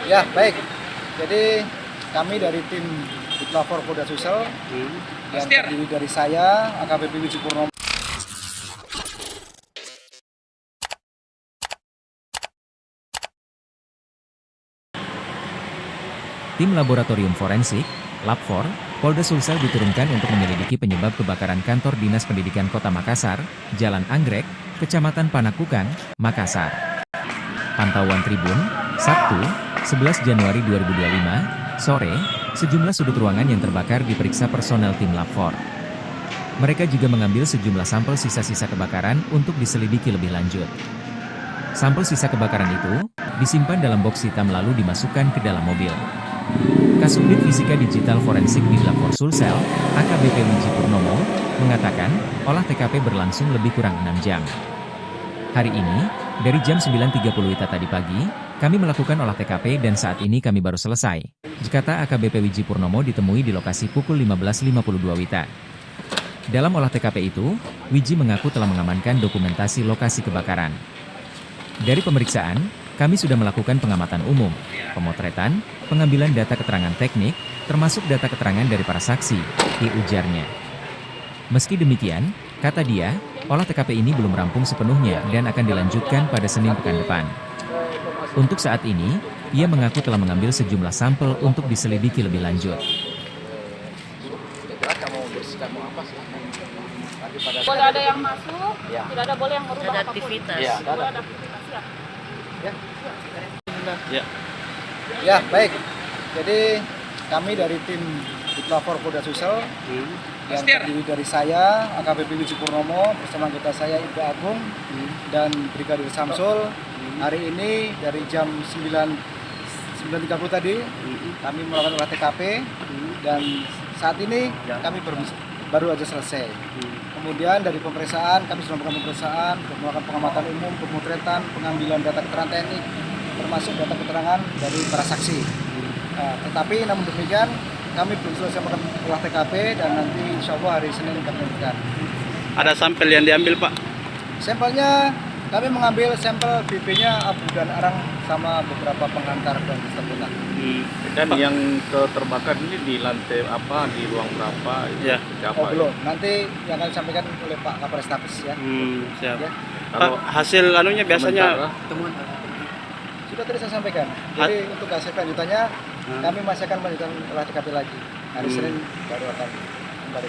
Ya, baik. Jadi kami dari tim Puslapor Polda Sulsel yang terdiri dari saya, AKBP Widji Purnomo. Tim Laboratorium Forensik, Lab4, Polda Sulsel diturunkan untuk menyelidiki penyebab kebakaran kantor Dinas Pendidikan Kota Makassar, Jalan Anggrek, Kecamatan Panakukang, Makassar. Pantauan Tribun, Sabtu, 11 Januari 2025, sore, sejumlah sudut ruangan yang terbakar diperiksa personel tim Lab4. Mereka juga mengambil sejumlah sampel sisa-sisa kebakaran untuk diselidiki lebih lanjut. Sampel sisa kebakaran itu disimpan dalam box hitam lalu dimasukkan ke dalam mobil. Kasubdit Fisika Digital Forensik di Lab4 Sulsel, AKBP Widji Purnomo, mengatakan, olah TKP berlangsung lebih kurang 6 jam. Hari ini, dari jam 9.30 WITA tadi pagi, kami melakukan olah TKP dan saat ini kami baru selesai. Kata AKBP Widji Purnomo ditemui di lokasi pukul 15.52 WITA. Dalam olah TKP itu, Widji mengaku telah mengamankan dokumentasi lokasi kebakaran. Dari pemeriksaan, kami sudah melakukan pengamatan umum, pemotretan, pengambilan data keterangan teknik, termasuk data keterangan dari para saksi, ujarnya. Meski demikian, kata dia, olah TKP ini belum rampung sepenuhnya dan akan dilanjutkan pada Senin pekan depan. Untuk saat ini, ia mengaku telah mengambil sejumlah sampel untuk diselidiki lebih lanjut. Boleh ada yang masuk, tidak ada boleh yang merubah apapun. Aktivitas. Ya, boleh ada aktivitas ya. Ya, baik. Jadi kami dari tim Puslapor Polda Sulsel yang terdiri dari saya, AKBP Widji Purnomo, bersama kita saya Ibda Agung dan Brigadir Samsul. Hari ini dari jam 9.30 tadi kami melakukan olah TKP dan saat ini kami baru aja selesai. Kemudian dari pemeriksaan, kami sudah melakukan pemeriksaan, melakukan pengamatan umum, pemotretan, pengambilan data keterangan teknik, termasuk data keterangan dari para saksi. Tetapi namun demikian, kami belum selesai melakukan olah TKP dan nanti insya Allah hari Senin kami lanjutkan. Ada sampel yang diambil, Pak? Sampelnya, kami mengambil sampel BP-nya abu dan arang sama beberapa pengantar dan distributor. Dan yang terbakar ini di lantai apa, di ruang berapa? Ya. Oh belum, nanti yang akan disampaikan oleh Pak Kapolres Tabes ya. Siap. Ya. Pak, hasil anunya biasanya Sudah tadi saya sampaikan. Jadi untuk hasil lanjutannya kami masih akan melanjutkan olah TKP lagi. Hari Senin baru akan kembali.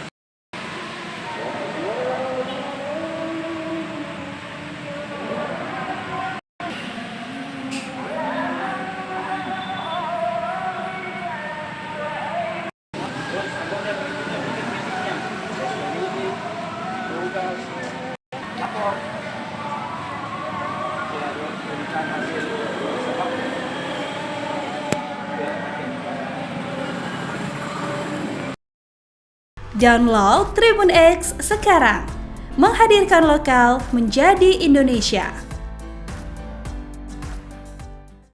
Download Tribun X sekarang, menghadirkan lokal menjadi Indonesia.